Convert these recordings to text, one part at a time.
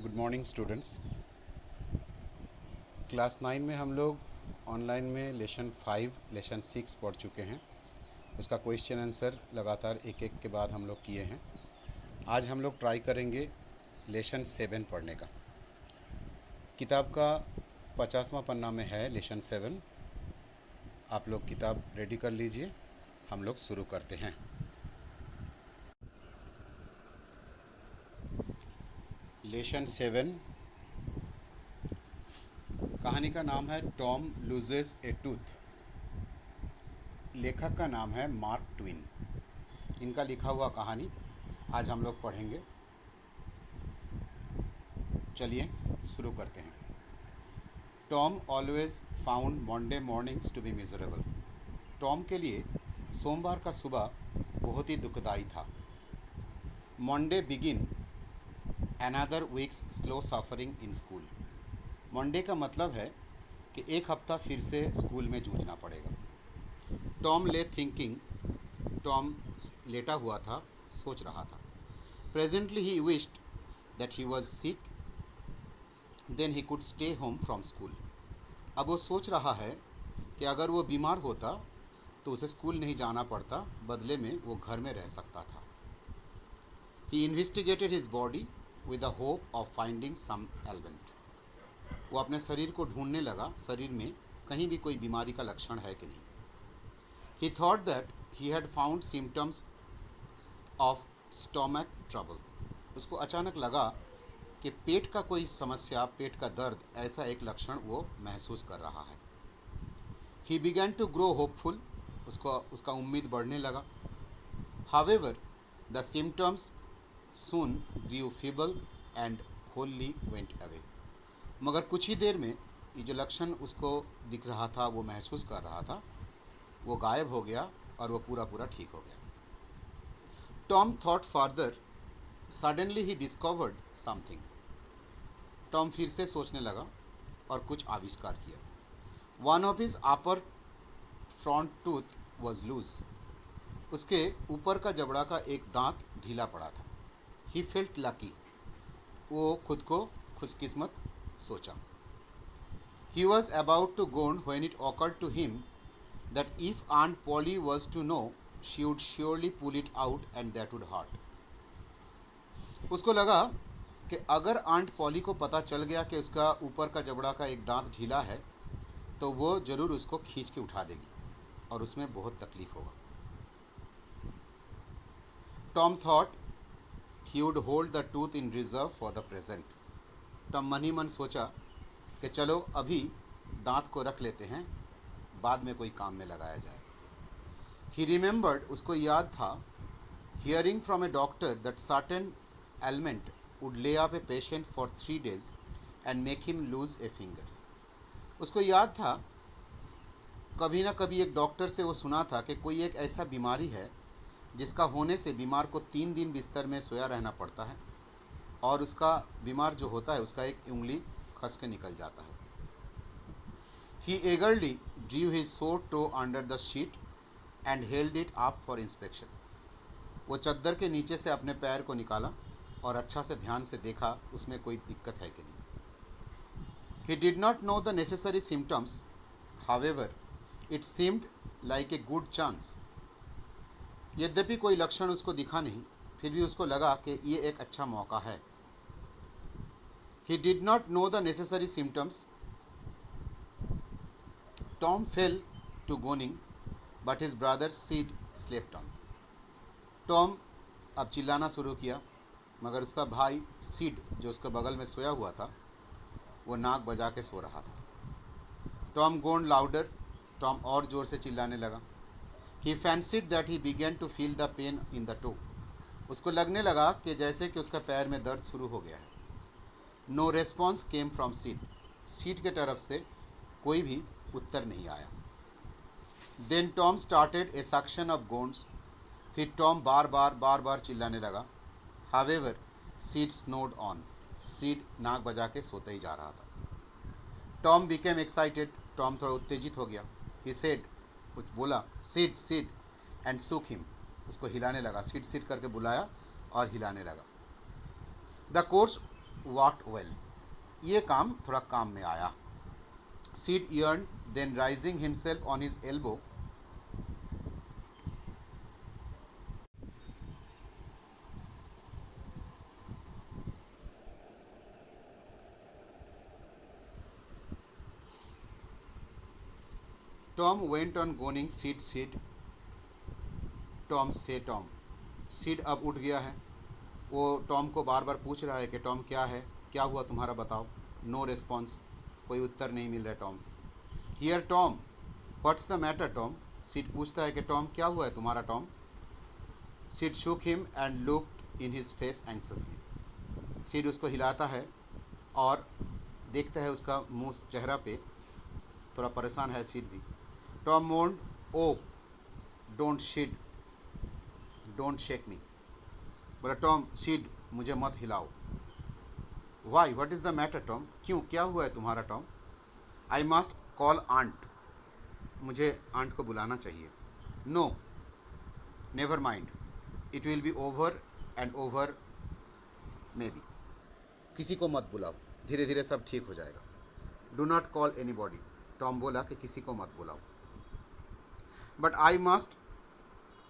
Good morning students. Class 9 में हम लोग ऑनलाइन में लेसन 5 लेसन 6 पढ़ चुके हैं। उसका क्वेश्चन आंसर लगातार एक एक के बाद हम लोग किए हैं। आज हम लोग ट्राई करेंगे लेसन 7 पढ़ने का। किताब का 50वां पन्ना में है लेसन 7। आप लोग किताब रेडी कर लीजिए, हम लोग शुरू करते हैं। लेसन 7 कहानी का नाम है टॉम लूजेस ए टूथ। लेखक का नाम है मार्क ट्विन। इनका लिखा हुआ कहानी आज हम लोग पढ़ेंगे। चलिए शुरू करते हैं। Tom always found Monday mornings to be miserable. Tom के लिए सोमवार का सुबह बहुत ही दुखदाई था। Monday begin another week's slow suffering in school. Monday का मतलब है कि एक हफ्ता फिर से स्कूल में जूझना पड़ेगा। टॉम ले थिंकिंग। टॉम लेटा हुआ था, सोच रहा था। Presently he wished that he was sick, then he could stay home from school. अब वो सोच रहा है कि अगर वो बीमार होता तो उसे स्कूल नहीं जाना पड़ता, बदले में वो घर में रह सकता था। He investigated his body with the hope of finding some element. वो अपने शरीर को ढूंढने लगा, शरीर में कहीं भी कोई बीमारी का लक्षण है कि नहीं। ही thought that he had found symptoms of stomach trouble. उसको अचानक लगा कि पेट का कोई समस्या, पेट का दर्द, ऐसा एक लक्षण वो महसूस कर रहा है। He began to grow hopeful. उसका उम्मीद बढ़ने लगा। However the symptoms soon grieve feeble and wholly went away. मगर कुछ ही देर में ये जो लक्षण उसको दिख रहा था, वो महसूस कर रहा था, वो गायब हो गया और वो पूरा ठीक हो गया। Tom thought further. Suddenly he discovered something. Tom फिर से सोचने लगा और कुछ आविष्कार किया। One of his upper front tooth was loose. उसके ऊपर का जबड़ा का एक दांत ढीला पड़ा था। He felt lucky. वो खुद को खुशकिस्मत सोचा। He was about to gone when it occurred to him that if aunt Polly was to know she would surely pull it out and that would hurt. उसको लगा कि अगर आंट पॉली को पता चल गया कि उसका ऊपर का जबड़ा का एक दांत ढीला है, तो वो ज़रूर उसको खींच के उठा देगी और उसमें बहुत तकलीफ होगा। Tom thought he would hold the tooth in reserve for the present. Tom मन ही मन सोचा कि चलो अभी दांत को रख लेते हैं, बाद में कोई काम में लगाया जाएगा। ही रिमेंबर्ड, उसको याद था, hearing from A doctor that certain element would lay up a patient for 3 days and make him lose a finger। उसको याद था, कभी ना कभी एक डॉक्टर से वो सुना था कि कोई एक ऐसा बीमारी है जिसका होने से बीमार को 3 दिन बिस्तर में सोया रहना पड़ता है और उसका बीमार जो होता है उसका एक उंगली खस के निकल जाता है। He eagerly drew his sore toe under the sheet and held it up for inspection। वो चद्दर के नीचे से अपने पैर को निकाला और अच्छा से ध्यान से देखा उसमें कोई दिक्कत है कि नहीं। He did not know the necessary symptoms, however, it seemed like a good chance। यद्यपि कोई लक्षण उसको दिखा नहीं, फिर भी उसको लगा कि ये एक अच्छा मौका है। He did not know the necessary symptoms। Tom fell to groaning, but his brother Sid slept on। Tom अब चिल्लाना शुरू किया, मगर उसका भाई सिड जो उसके बगल में सोया हुआ था, वो नाक बजा के सो रहा था। टॉम गोन लाउडर। टॉम और जोर से चिल्लाने लगा। He fancied that he began to feel the pain in the toe. उसको लगने लगा कि जैसे कि उसका पैर में दर्द शुरू हो गया है। No response came from Sid. Sid के तरफ से कोई भी उत्तर नहीं आया। Then Tom started a succession of groans. फिर टॉम बार बार चिल्लाने लगा। However Sid snored on. Sid नाक बजा के सोते ही जा रहा था। Tom became excited. टॉम थोड़ा उत्तेजित हो गया। ही सेड, कुछ बोला, सीड सीड एंड सूक हिम। उसको हिलाने लगा, सीड सीड करके बुलाया और हिलाने लगा। द कोर्स वर्कड वेल, ये काम थोड़ा काम में आया। Sid yearned, then rising himself on his elbow, Tom went on groaning, Sid, Sid, Tom say Tom। Sid अब उठ गया है, वो टॉम को बार बार पूछ रहा है कि टॉम क्या है, क्या हुआ तुम्हारा, बताओ। नो रिस्पॉन्स, कोई उत्तर नहीं मिल रहा है टॉम से। Here Tom, what's the matter Tom. Sid पूछता है कि टॉम क्या हुआ है तुम्हारा Tom. Sid shook him and looked in his face anxiously. Sid उसको हिलाता है और देखता है उसका मुंह चेहरा पे, थोड़ा परेशान है सिड भी। Tom moaned, oh don't Sid, don't shake me. बोला टॉम, सिड मुझे मत हिलाओ। Why, what is the matter Tom, क्यों, क्या हुआ है तुम्हारा Tom. I must call aunt, मुझे आंट को बुलाना चाहिए। No, never mind, it will be over and over, maybe, किसी को मत बुलाओ, धीरे धीरे सब ठीक हो जाएगा। Do not call anybody, Tom बोला कि किसी को मत बुलाओ। But I must,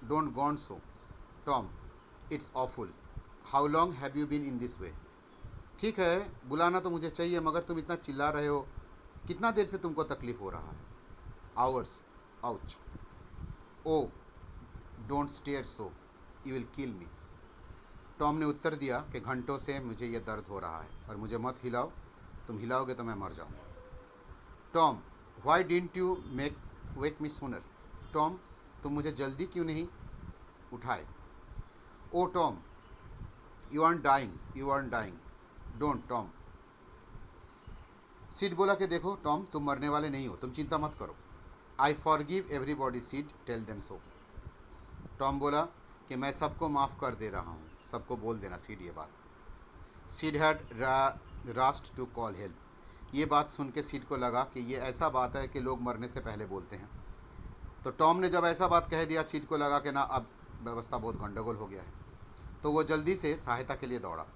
don't gone so Tom, it's awful, how long have you been in this way. ठीक है, बुलाना तो मुझे चाहिए, मगर तुम इतना चिल्ला रहे हो, कितना देर से तुमको तकलीफ हो रहा है। Ours, ouch. Oh don't stare so, you will kill me. Tom ने उत्तर दिया कि घंटों से मुझे ये दर्द हो रहा है और मुझे मत हिलाओ, तुम हिलाओगे तो मैं मर जाऊंगा। Tom, why didn't you make wake me sooner, Tom तुम मुझे जल्दी क्यों नहीं उठाए। Oh Tom, you are dying, you are dying, don't Tom. Sid बोला कि देखो टॉम, तुम मरने वाले नहीं हो, तुम चिंता मत करो। I forgive everybody Sid, tell them so. Tom बोला कि मैं सबको माफ़ कर दे रहा हूँ, सबको बोल देना सिड ये बात। Sid had rushed to call help, ये बात सुन के सिड को लगा कि ये ऐसा बात है कि लोग मरने से पहले बोलते हैं। तो टॉम ने जब ऐसा बात कह दिया, सिड को लगा कि ना अब व्यवस्था बहुत गंडगोल हो गया है, तो वो जल्दी से सहायता के लिए दौड़ा।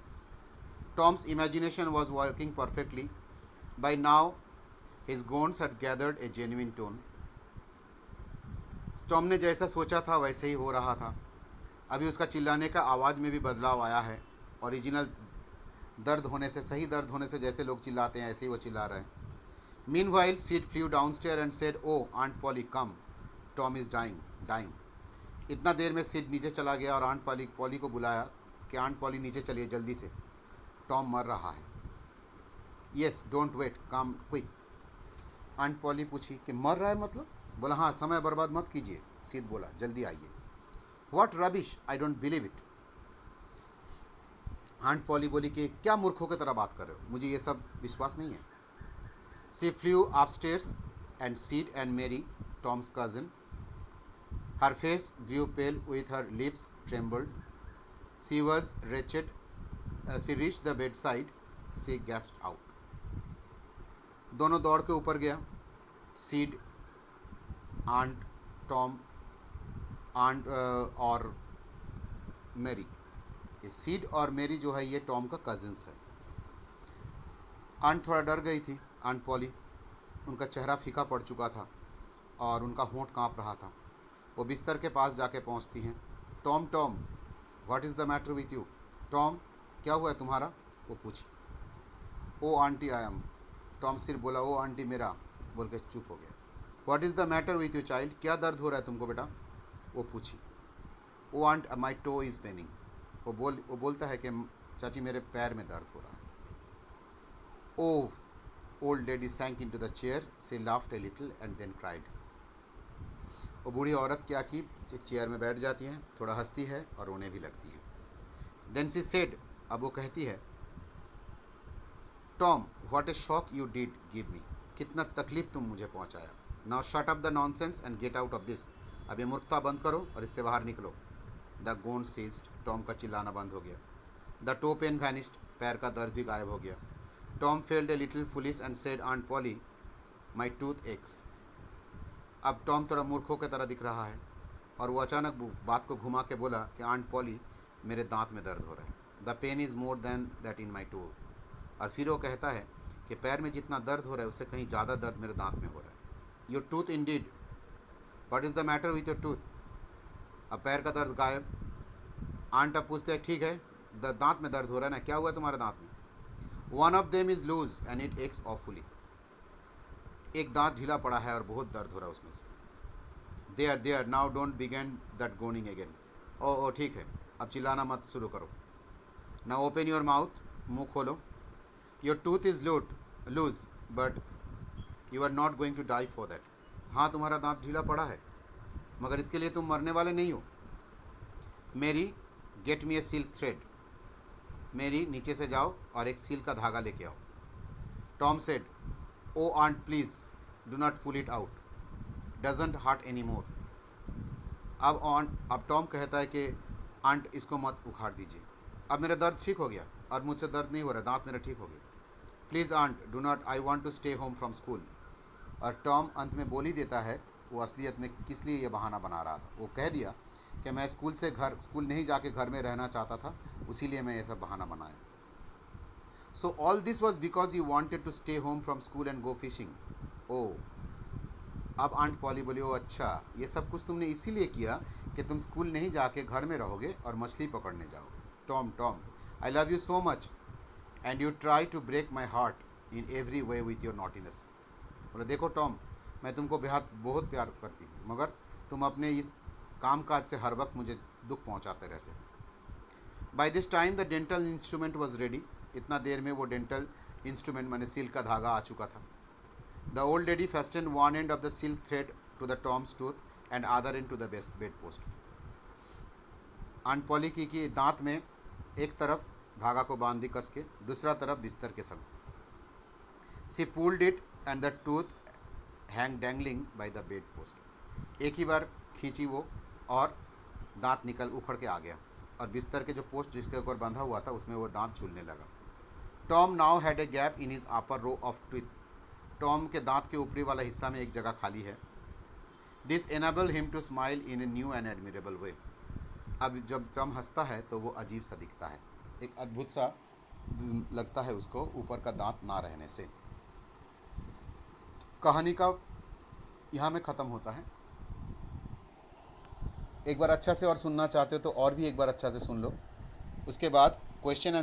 Tom's imagination was working perfectly, by now his groans had gathered a genuine tone. Tom ने जैसा सोचा था वैसे ही हो रहा था, अभी उसका चिल्लाने का आवाज़ में भी बदलाव आया है। ओरिजिनल दर्द होने से, सही दर्द होने से जैसे लोग चिल्लाते हैं ऐसे ही वो चिल्ला रहे हैं। Meanwhile Sid flew downstair and said, oh aunt Polly come, Tom is dying, dying. इतना देर में सीड नीचे चला गया और आंट पॉली पॉली को बुलाया कि आंट पॉली नीचे चलिए जल्दी से, टॉम मर रहा है। Yes, don't wait, come quick. Aunt Polly पूछी कि मर रहा है मतलब। बोला हाँ, समय बर्बाद मत कीजिए। सीड बोला जल्दी आइए। What rubbish, I don't believe it. Aunt Polly बोली कि क्या मूर्खों की तरह बात कर रहे हो, मुझे ये सब विश्वास नहीं है। She flew upstairs and Sid and Mary, Tom's cousin, her face grew pale with her lips trembled, she was wretched, she reached the bedside, she gasped out। दोनों दौड़ के ऊपर गया, सीड, आंट, टॉम, आंट और मेरी। ये seed और मेरी जो है ये टॉम का कजिन्स है। आंट थोड़ा डर गई थी, आंट पॉली, उनका चेहरा फीका पड़ चुका था और उनका होंठ कांप रहा था। वो बिस्तर के पास जाके पहुंचती हैं। Tom, Tom, what is the matter with you, Tom क्या हुआ है तुम्हारा, वो पूछी। ओ आंटी आई एम, टॉम सिर्फ बोला ओ आंटी मेरा, बोल के चुप हो गया। What is the matter with you child, क्या दर्द हो रहा है तुमको बेटा, वो पूछी। Oh aunt my toe is paining, वो बोलता है कि चाची मेरे पैर में दर्द हो रहा है। Oh, old lady sank into the chair, she laughed a little and then cried. वो बूढ़ी औरत क्या की, एक चेयर में बैठ जाती है, थोड़ा हंसती है और रोने भी लगती है। देन सी सेड, अब वो कहती है, Tom what A shock you did give me, कितना तकलीफ तुम मुझे पहुंचाया। Now shut up the nonsense and get out of this, अब ये मूर्खता बंद करो और इससे बाहर निकलो। द गोन सीज्ड, टॉम का चिल्लाना बंद हो गया। द टो पेन वैनिस्ड, पैर का दर्द भी गायब हो गया। Tom felt a little foolish and said, aunt Polly my tooth aches. अब टॉम थोड़ा मूर्खों की तरह दिख रहा है और वो अचानक बात को घुमा के बोला कि आंट पॉली मेरे दांत में दर्द हो रहा है। The pain is more than that in my toe, और फिर वो कहता है कि पैर में जितना दर्द हो रहा है उससे कहीं ज़्यादा दर्द मेरे दांत में हो रहा है। Your tooth in did, what is the matter with your tooth. अब पैर का दर्द गायब। आंट अब पूछते हैं ठीक है, दांत में दर्द हो रहा है ना, क्या हुआ तुम्हारे दांत में? One of them is loose and it aches awfully. एक दांत ढीला पड़ा है और बहुत दर्द हो रहा है उसमें से। There now don't begin that groaning again. ओ ठीक है, अब चिल्लाना मत शुरू करो। नाउ ओपन योर माउथ, मुंह खोलो। Your tooth is loose but you are not going to die for that. हाँ, तुम्हारा दांत ढीला पड़ा है मगर इसके लिए तुम मरने वाले नहीं हो। मेरी, गेट मी ए सिल्क थ्रेड। मेरी, नीचे से जाओ और एक सील का धागा लेके आओ। Tom said, oh aunt please do not pull it out, doesn't hurt any more. अब टॉम कहता है कि आंट इसको मत उखाड़ दीजिए, अब मेरा दर्द ठीक हो गया और मुझसे दर्द नहीं हो रहा, दांत मेरा ठीक हो गया। Please aunt do not, I want to stay home from school. और टॉम अंत में बोल ही देता है वो असलियत में किस लिए ये बहाना बना रहा था। वो कह दिया कि मैं स्कूल नहीं जाके घर में रहना चाहता था, उसीलिए मैं ये सब बहाना बनाया। So all this was because you wanted to stay home from school and go fishing. ओ, अब आंट पॉली बोली, ओ अच्छा, ये सब कुछ तुमने इसीलिए किया कि तुम स्कूल नहीं जाके घर में रहोगे और मछली पकड़ने जाओगे। Tom, I love you so much and you try to break my heart in every way with your naughtiness. बोले देखो टॉम, मैं तुमको बहुत प्यार करती हूँ मगर तुम अपने इस काम काज से हर वक्त मुझे दुख पहुँचाते रहते हो। By this time the dental instrument was ready. इतना देर में वो डेंटल इंस्ट्रूमेंट माने सिल्क का धागा आ चुका था। The old lady fastened one end of the silk thread to the Tom's tooth and other end to the bed post. Aunt Polly की दांत में एक तरफ धागा को बांध दी कस के, दूसरा तरफ बिस्तर के संग। She pulled it and the tooth hang dangling by the bedpost. एक ही बार खींची वो और दांत निकल उखड़ के आ गया और बिस्तर के जो पोस्ट जिसके ऊपर बंधा हुआ था उसमें वो दांत झूलने लगा। Tom now had a gap in his upper row of teeth. Tom के दांत के ऊपरी वाला हिस्सा में एक जगह खाली है। This enable him to smile in a new and admirable way. अब जब टॉम हंसता है तो वो अजीब सा दिखता है, एक अद्भुत सा लगता है उसको ऊपर का दांत ना रहने से। कहानी का यहाँ में ख़त्म होता है। एक बार अच्छा से और सुनना चाहते हो तो और भी एक बार अच्छा से सुन लो, उसके बाद क्वेश्चन